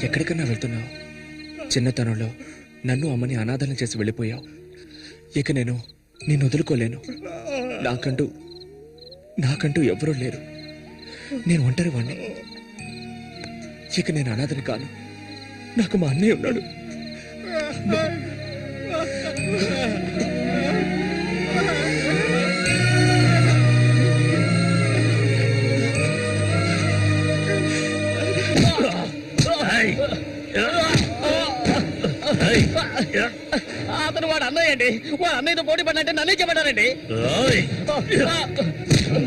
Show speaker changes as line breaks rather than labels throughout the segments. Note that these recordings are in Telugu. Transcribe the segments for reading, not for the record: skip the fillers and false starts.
ఎక్కడికన్నా వెళ్తున్నావు? చిన్నతనంలో నన్ను అమ్మని అనాథలను చేసి వెళ్ళిపోయావు. ఇక నేను నిన్ను వదులుకోలేను. నాకంటూ ఎవరూ లేరు. నేను ఒంటరి వాణ్ణి. ఇక నేను అనాథని కాను. నాకు మా అన్నయ్య ఉన్నాడు.
అతను వాడు అన్నయ్య అండి. వాడు అన్నయ్యతో పోటీ పడినంటే నన్నే చెప్పాడండి.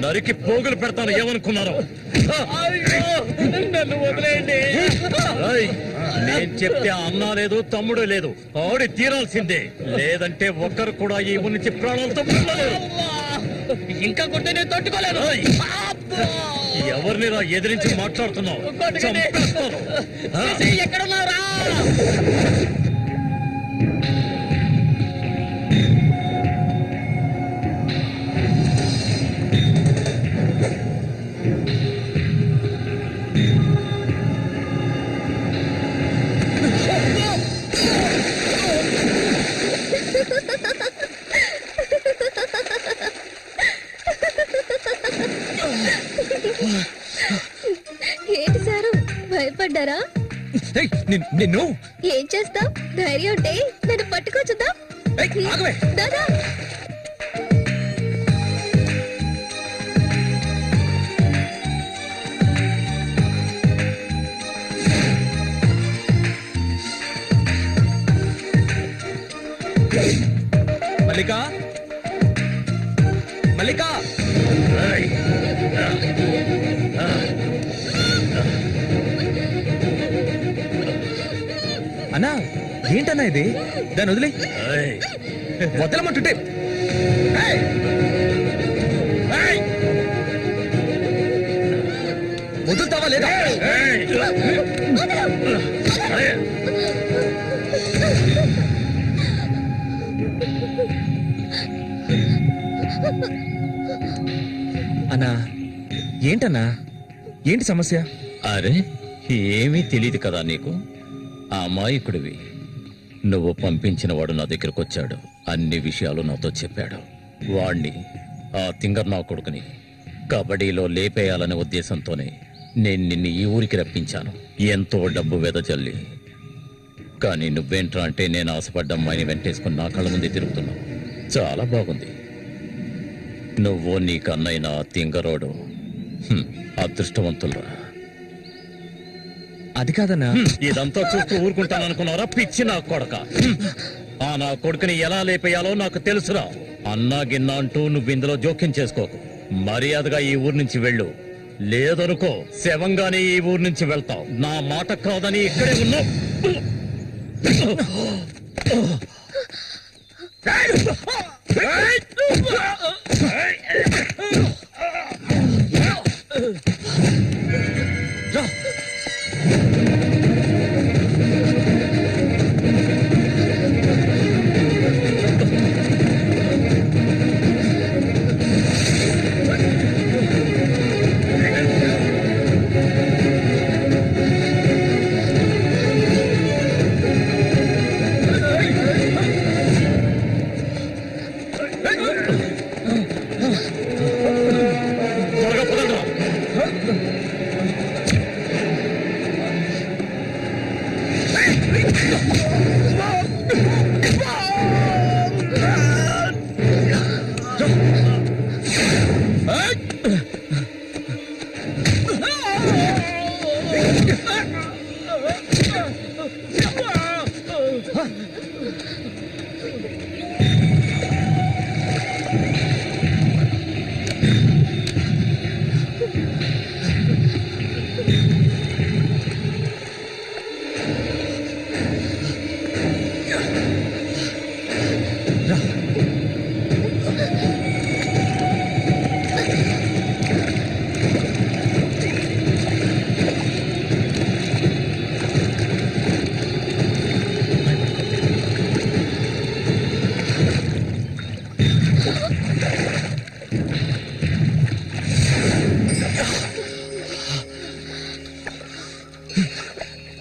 నరికి పోగులు పెడతాను ఏమనుకున్నారు?
నన్ను వదిలేయండి.
నేను చెప్తే అన్నా లేదు తమ్ముడు లేదు, ఆడి తీరాల్సిందే. లేదంటే ఒక్కరు కూడా ఈ ఊరి నుంచి ప్రాణాలతో ఉండలేరు.
ఇంకా కొట్టే నేను తట్టుకోలేదు.
ఎవరిని రా ఎదిరించి మాట్లాడుతున్నావు?
ఎక్కడున్నారా?
ఏంటి సారు, భయపడ్డారా?
నిన్ను
ఏం చేస్తాం? ధైర్యం ఉంటే నన్ను పట్టుకోచుద్దా? దాదా
మల్లికా, మల్లికా, అన్నా ఏంటన్నా ఇది? దాన్ని వదిలే. వదలమంటుంటే వదులుతావా లేదా? అన్నా ఏంటన్నా, ఏంటి సమస్య?
అరే ఏమీ తెలియదు కదా నీకు? ఆ అమాయకుడివి. నువ్వు పంపించిన వాడు నా దగ్గరకు వచ్చాడు. అన్ని విషయాలు నాతో చెప్పాడు. వాణ్ణి, ఆ తింగర్ నా కొడుకుని కబడ్డీలో లేపేయాలనే ఉద్దేశంతోనే నేను నిన్ను ఈ ఊరికి రప్పించాను. ఎంతో డబ్బు వెదజల్లి. కానీ నువ్వేంట్రా అంటే నేను ఆశపడ్డ అమ్మాయిని వెంటేసుకుని నా కళ్ళ ముందే తిరుగుతున్నావు. చాలా బాగుంది. నువ్వు నీ కన్నైన తింగరోడు అదృష్టవంతులరా.
అది కాదన్నా.
ఇదంతా చూస్తూ ఊరుకుంటాను అనుకున్నారా పిచ్చి నా కొడక? ఆ నా కొడుకుని ఎలా లేపేయాలో నాకు తెలుసురా. అన్నా గిన్నా అంటూ నువ్వు ఇందులో జోక్యం చేసుకోకు. మర్యాదగా ఈ ఊరు నుంచి వెళ్ళు. లేదనుకో శవంగానే ఈ ఊరు నుంచి వెళ్తావు. నా మాట కాదని ఇక్కడే ఉన్నావు.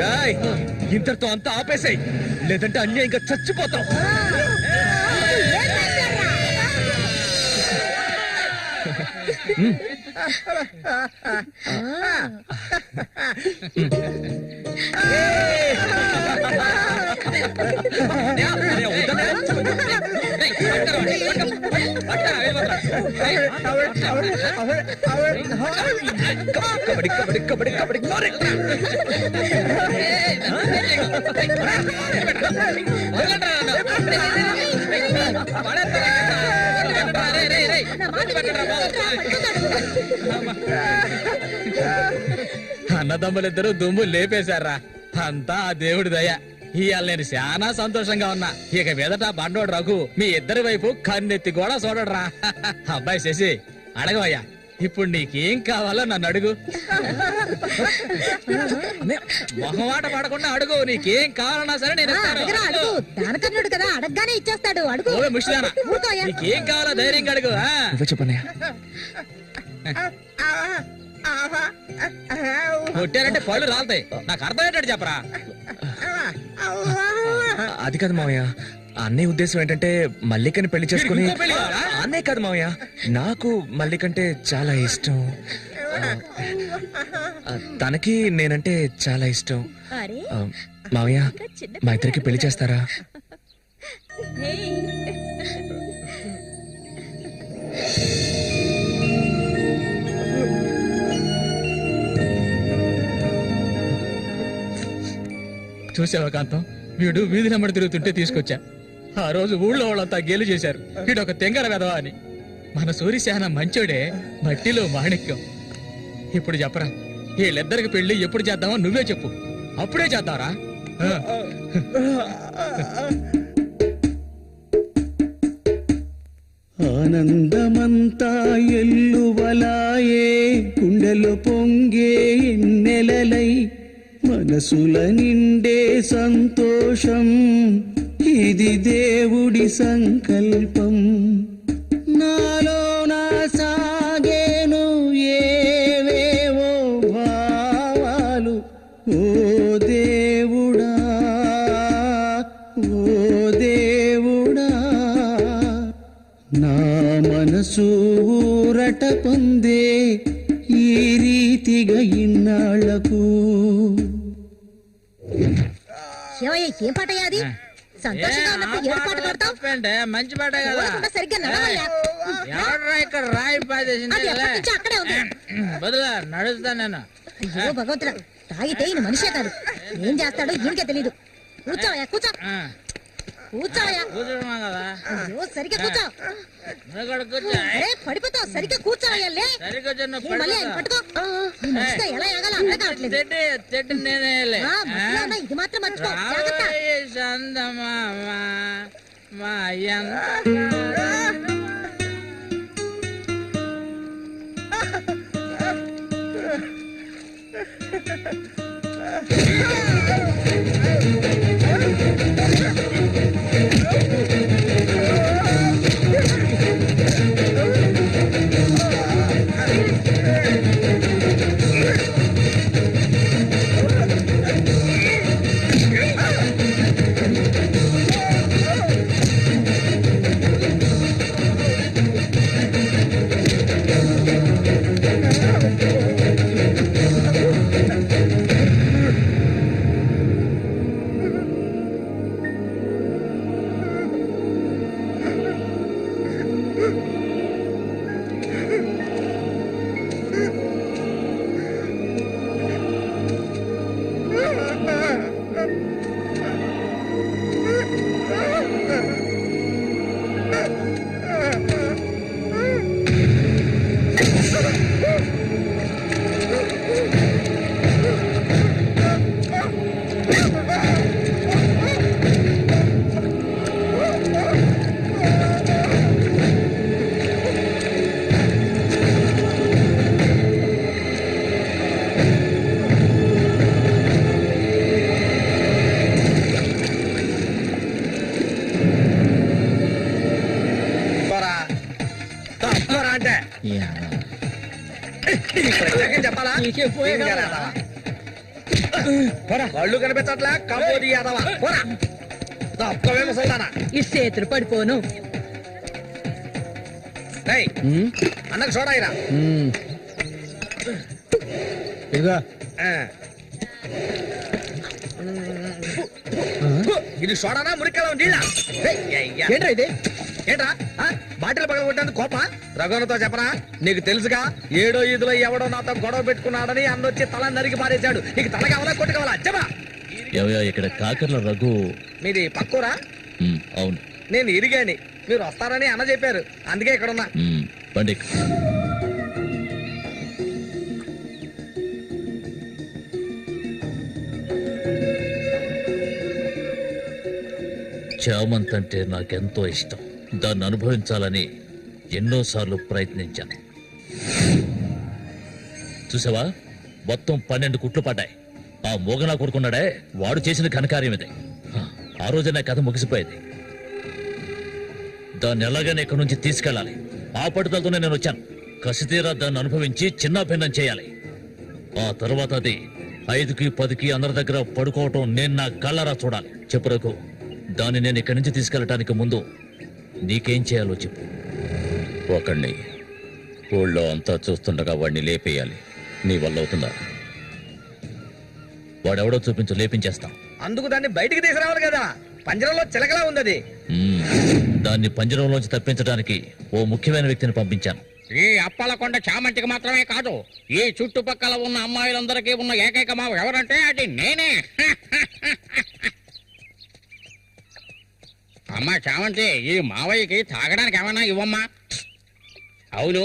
రాయ్ ఇంతటితో అంతా ఆపేసాయి, లేదంటే అన్యాయంగా చచ్చిపోతాం. కబడ్డీ కబడ్డీ కబడ్డీ కబడ్డీ
అన్నదమ్ములిద్దరూ దుమ్ము లేపేశారా, అంతా ఆ దేవుడి దయ. ఇవాళ నేను చాలా సంతోషంగా ఉన్నా. ఇక మీదట బండోడు రఘు మీ ఇద్దరి వైపు కన్నెత్తి కూడా చూడడరా. అబ్బాయి శశి అడగవయ్యా, ఇప్పుడు నీకేం కావాలో నన్ను అడుగు. మొహమాట పడకుండా అడుగు, నీకేం కావాలన్నా సరే నేను
దానకర్ణుడు కదా, అడగగానే ఇచ్చేస్తాడు. అడుగు.
ముష్టిదానా, నీకేం కావాలో ధైర్యంగా అడుగు.
చెప్పనయ్యా.
కొట్టారంటే పళ్ళు రాలుతాయి. నాకు అర్థమయ్యేటట్టు చెప్పరా.
అది కాదు మావయ్య, అన్నయ్య ఉద్దేశం ఏంటంటే మల్లికని పెళ్లి చేసుకుని. అన్నయ్య కాదు మావయ్య, నాకు మల్లికంటే చాలా ఇష్టం. తనకి నేనంటే చాలా ఇష్టం. మావయ్య, మా ఇద్దరికి పెళ్లి చేస్తారా?
చూసావా కాంతం, వీడు వీధి నెమ్మడి తిరుగుతుంటే తీసుకొచ్చా. ఆ రోజు ఊళ్ళో వాళ్ళంతా గేలు చేశారు, వీడు ఒక తెంగర వెదవా అని. మన సూర్యశాన మంచోడే, మట్టిలో మాణిక్యం. ఇప్పుడు చెప్పరా, వీళ్ళిద్దరికి పెళ్లి ఎప్పుడు చేద్దామో నువ్వే చెప్పు, అప్పుడే చేద్దారా.
ఆనందమంతా ఎల్లువలాయే, గుండెలో పొంగే ఎన్నెలలై, మనసుల నిండే సంతోషం, ఇది దేవుడి సంకల్పం. నాలో నా సాగేను ఏవేవో భావాలు, ఓ దేవుడా, ఓ దేవుడా. నా మనసు ఊరట పొందే ఈ రీతి ఇక ఇన్నాళ్లకు.
శివయ్య ఏం పాటయ్యా అది? సంతోషంగా ఉన్నప్పుడు ఏడు పాట పాడతావు?
అంటే మంచి పాట కదా.
ఊరకుండా సరిగ్గా నడవయ్యా.
ఎవడరా ఇక్కడ రాయి పాదేసింది?
అది ఎప్పటి నుంచో అక్కడే ఉంది.
బదులా నడుస్తా నేను.
అయ్యో భగవంతుడా, తాగితే ఈయన మనిషే కాదు, ఏం చేస్తాడో ఈయనకే తెలీదు. కూర్చోవయ్యా, కూర్చో. కూర్చోవయ్యా.
కూర్చోమా కదా.
అయ్యో సరిగ్గా కూర్చో.
నువ్వు కూడా కూర్చో.
అరే పడిపోతావు, సరిగ్గా కూర్చోవయ్యా. లే
సరిగ్గా
ఏ, మళ్ళీ ఆయన పట్టుకో. ఈ మనిషితో ఎలా ఎగాలో అర్థం కావట్లేదు.
చెట్టు నేనే
మధ్యలో ఉన్న ఇది మాత్రం మర్చిపో, జాగ్రత్త.
చందమామ మాయంత
అంటే చెప్పాలా? కళ్ళు కనిపించట్లే కాబోది యాదవా. తప్పవే ముసల్దానా.
ఈ చేతులు పడిపోను.
అన్నకు చూడాయిరా.
ఇదిగో
ఇది సోడానా మురికలా నీళ్ళ?
ఏంట్రా ఇది?
ఏంట్రా బాటిల్ పగల కొట్టేందుకు కోప? రఘువనతో చెప్పరా? నీకు తెలుసుగా, 7వ ఈదులో ఎవడో నాతో గొడవ పెట్టుకున్నాడని అన్నొచ్చి తల నరికి పారేశాడు. నీకు తల కావాలా కొట్టు కావాలా చెప్పరా?
ఇక్కడ కాకర్ల రఘు.
మీది పక్కూరా?
అవును.
నేను ఇరిగాని, మీరు వస్తారని అన్న చెప్పారు, అందుకే ఇక్కడ ఉన్నా.
బండి చామంతి అంటే నాకెంతో ఇష్టం. దాన్ని అనుభవించాలని ఎన్నోసార్లు ప్రయత్నించాను. చూసావా, మొత్తం 12 కుట్లు పడ్డాయి. ఆ మోగనా కొడుకున్నాడే, వాడు చేసిన ఘనకార్యం ఇదే. ఆ రోజు నా కథ ముగిసిపోయేది. దాన్ని ఎలాగైనా ఇక్కడి నుంచి తీసుకెళ్ళాలి. ఆ పట్టుదలతోనే నేను వచ్చాను. కసితీరా దాన్ని అనుభవించి చిన్న భిన్నం చేయాలి. ఆ తర్వాత అది 5కి 10కి అందరి దగ్గర పడుకోవటం నేను నా కళ్ళరా చూడాలి. చెప్పు రఘు, దాన్ని నేను ఇక్కడి నుంచి తీసుకెళ్ళటానికి ముందు నీకేం చేయాలో చెప్పు. ఒకడిని ఊళ్ళో అంతా చూస్తుండగా వాడిని లేపేయాలి. నీ వల్ల అవుతుందా? వాడెవడో చూపించు, లేపించేస్తాం.
అందుకు దాన్ని బయటికి తీసుకురావాలి కదా, పంజరంలో చిలకలా ఉంది అది.
దాన్ని పంజరంలోంచి తప్పించడానికి ఓ ముఖ్యమైన వ్యక్తిని పంపించాను.
ఈ అప్పలకొండ చామంతికి మాత్రమే కాదు, ఈ చుట్టుపక్కల ఉన్న అమ్మాయిలందరికీ ఉన్న ఏకైక మావ ఎవరంటే అది నేనే. అమ్మా చామంతి, ఈ మావయ్యకి తాగడానికి ఏమన్నా ఇవ్వమ్మా. అవును,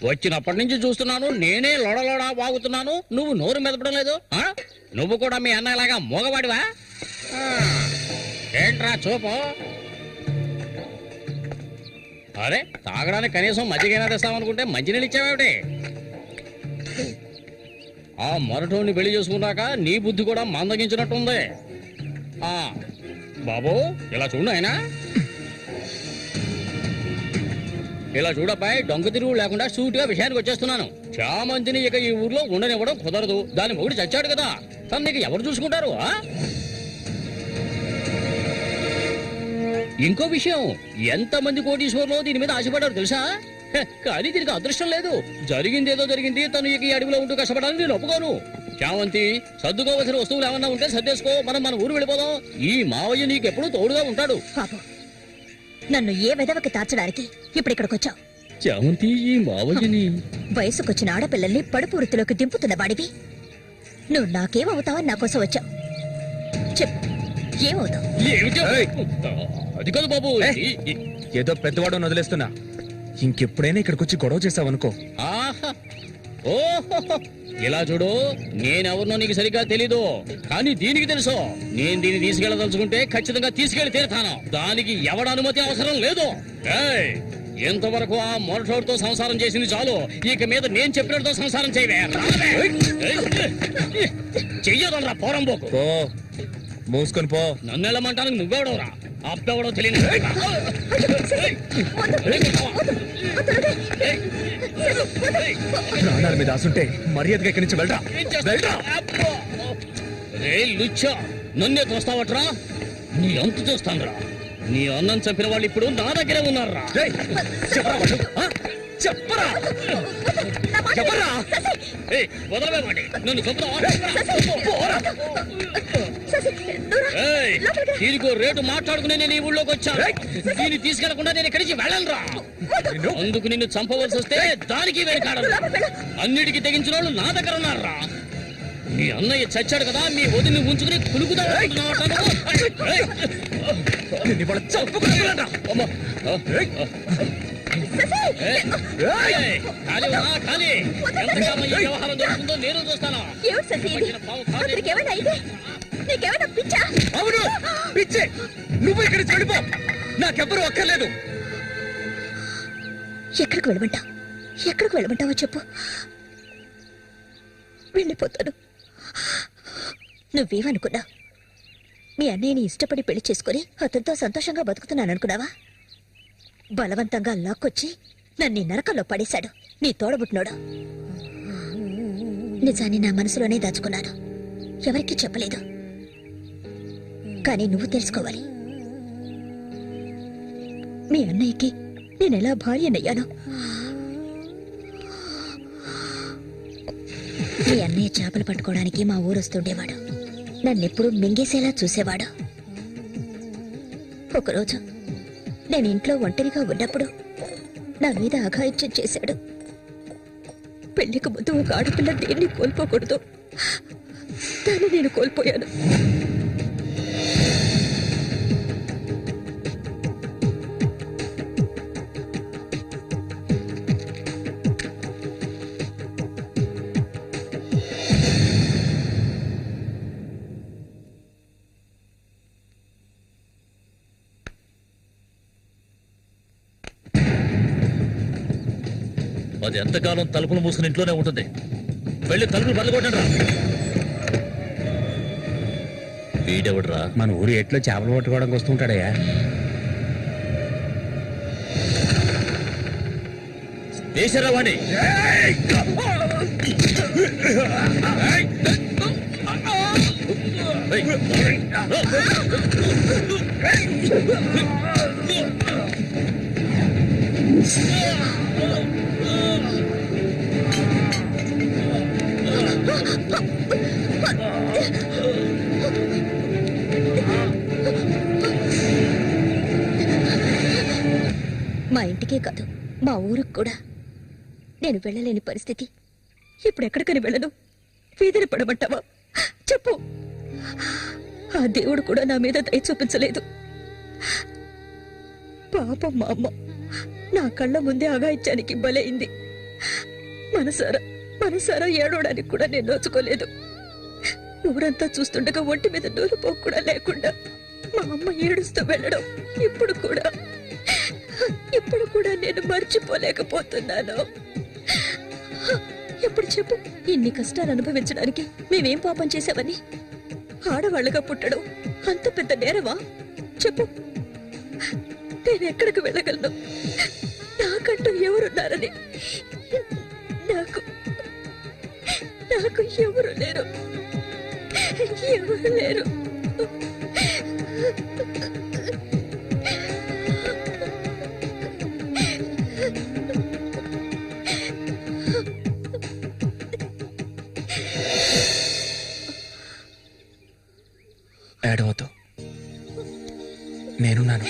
వచ్చినప్పటి నుంచి చూస్తున్నాను, నేనే లోడలోడా వాగుతున్నాను, నువ్వు నోరు మెదపడం లేదు. నువ్వు కూడా మీ అన్నలాగా మూగవాడివా? ఏంట్రా చూపు? అరే, తాగడానికి కనీసం మజ్జిగైనా తెస్తామనుకుంటే మంచినీళ్ళు ఇచ్చావేమిటి? ఆ మొరటోని పెళ్లి చేసుకున్నాక నీ బుద్ధి కూడా మందగించినట్టుంది. బాబు, ఇలా చూడు ఆయన, ఇలా చూడబ్బాయి, డొంక తిరుగు లేకుండా సూటిగా విషయానికి వచ్చేస్తున్నాను. చామంతిని ఇక ఈ ఊర్లో ఉండనివ్వడం కుదరదు. దాని మొగుడు చచ్చాడు కదా, తను నీకు ఎవరు చూసుకుంటారు? ఇంకో విషయం, ఎంతమంది కోటీశ్వర్లో దీని మీద ఆశపడ్డారు తెలుసా? కానీ దీనికి అదృష్టం లేదు. జరిగిందేదో జరిగింది. తను ఈ అడవిలో ఉంటూ కష్టపడాలని నేను ఒప్పుకోను. చామంతి, సర్దుకోవలసిన వస్తువులు ఏమన్నా ఉంటే సర్దేసుకో. మనం మన ఊరు వెళ్ళిపోదాం. ఈ మావయ్య నీకెప్పుడు తోడుగా ఉంటాడు.
పాపం, నన్ను ఏ విధవకి తార్చడానికి ఇప్పుడు ఇక్కడికి వచ్చావు?
చామంతి, ఈ మావయ్యని
వయసుకొచ్చిన ఆడపిల్లల్ని పడుపు వృత్తిలోకి దింపుతున్న వాడివి నువ్వు నాకేమవుతావని నా కోసం వచ్చావు. చెప్పు, ఏమవుతావు?
ఏమిటి? అది కాదు బాబు.
ఏదో పెద్దవాడు వదిలేస్తున్నా. ఇంకెప్పుడైనా ఇక్కడికి వచ్చి గొడవ చేసావనుకో.
ఆహా, ఓహో, ఇలా చూడు, నేనెవరినో నీకు సరిగ్గా తెలీదు, కానీ దీనికి తెలుసు. నేను దీన్ని తీసుకెళ్ళదలుచుకుంటే ఖచ్చితంగా తీసుకెళ్లి తీరుతాను. దానికి ఎవడ అనుమతి అవసరం లేదు. ఏయ్, ఎంతవరకు ఆ మొరటోడితో సంసారం చేసింది చాలు. ఇక మీద నేను చెప్పినతో సంసారం చేయవే. చెయ్యదరా పోరంబోకు.
పో, మూసుకొని పో.
నన్ను వెళ్ళమంటానికి నువ్వెవడవరా? అబ్బెవడో తెలియదు.
ప్రాణాల మీద ఆసుంటే మర్యాదగా ఇక్కడి నుంచి వెళ్ళరా.
రే లుచ్చా, నన్నే తోస్తావట్రా? నీ అంతు చూస్తానురా. నీ అన్నం చంపిన వాళ్ళు ఇప్పుడు నా దగ్గరే ఉన్నారా?
చెప్పరా చెప్పరా.
వదలవేమండి, నన్ను చంపుతావా? దీనికో రేటు మాట్లాడుకునే నేను ఈ ఊళ్ళోకి వచ్చాను. దీన్ని తీసుకెళ్లకుండా నేను ఇక్కడి నుంచి వెళ్ళనురా. అందుకు నిన్ను చంపవలసి వస్తే దానికి వెనకాడను. అన్నిటికీ తెగించిన వాళ్ళు నా దగ్గర ఉన్నారా? మీ అన్నయ్య చచ్చాడు కదా, మీ వదిని ఉంచుకుని కులుకుదా. వ్యవహారం జరుగుతుందో నేను చూస్తాను.
అవును, పిచ్చే. నువ్వు ఇక్కడికి వెళ్ళిపో. నాకెవ్వరూ అక్కర్లేదు.
ఎక్కడికి వెళ్ళమంటావు? ఎక్కడికి వెళ్ళమంటావో చెప్పు, వెళ్ళిపోతాను. నువ్వేమనుకున్నా? మీ అన్నయ్యని ఇష్టపడి పెళ్లి చేసుకుని అతనితో సంతోషంగా బతుకుతున్నాను అనుకున్నావా? బలవంతంగా లాక్కొచ్చి నన్ను నరకంలో పడేశాడు నీ తోడబుట్టినోడు. నిజాన్ని నా మనసులోనే దాచుకున్నాను, ఎవరికీ చెప్పలేదు. కానీ నువ్వు తెలుసుకోవాలి, మీ అన్నయ్యకి నేనెలా భార్యనయ్యాను. మీ అన్నయ్య చేపలు పట్టుకోవడానికి మా ఊరు వస్తుండేవాడు. నన్నెప్పుడు మింగేసేలా చూసేవాడు. ఒకరోజు నేను ఇంట్లో ఒంటరిగా ఉన్నప్పుడు నా మీద అఘాయిత్యం చేశాడు. పెళ్లికి ముందు ఒక ఆడపిల్ల దేన్ని కోల్పోకూడదు, దాన్ని నేను కోల్పోయాను.
అది ఎంతకాలం తలుపులు మూసుకుని ఇంట్లోనే ఉంటుంది. వెళ్ళి తలుపులు బదలగొట్టండి రా. వీడెవడ్రా?
మన ఊరు ఎట్లో చేపలు పట్టుకోవడానికి వస్తుంటాడయ్యా.
దేశరా వాణి.
మా ఇంటికే కాదు, మా ఊరికి కూడా నేను వెళ్ళలేని పరిస్థితి. ఇప్పుడు ఎక్కడికని వెళ్ళను? వీధిని పడమంటావా? చెప్పు. ఆ దేవుడు కూడా నా మీద దయ చూపించలేదు. పాపం మా అమ్మ నా కళ్ళ ముందే అఘాయిత్యానికి బలైంది. మనసారా ఏడవడానికి కూడా నేను నోచుకోలేదు. ఊరంతా చూస్తుండగా ఒంటి మీద నూలుపోకు కూడా లేకుండా మా అమ్మ ఏడుస్తూ వెళ్ళడం ఇప్పుడు కూడా నేను మర్చిపోలేకపోతున్నాను. ఎప్పుడు చెప్పు, ఇన్ని కష్టాలు అనుభవించడానికి మేమేం పాపం చేశావని? ఆడవాళ్ళగా పుట్టడం అంత పెద్ద నేరమా? చెప్పు, నేను ఎక్కడికి వెళ్ళగలను? నాకంటూ ఎవరున్నారని నాకు ఎవరు లేరు.
ఏడవద్దు, నేనున్నాను.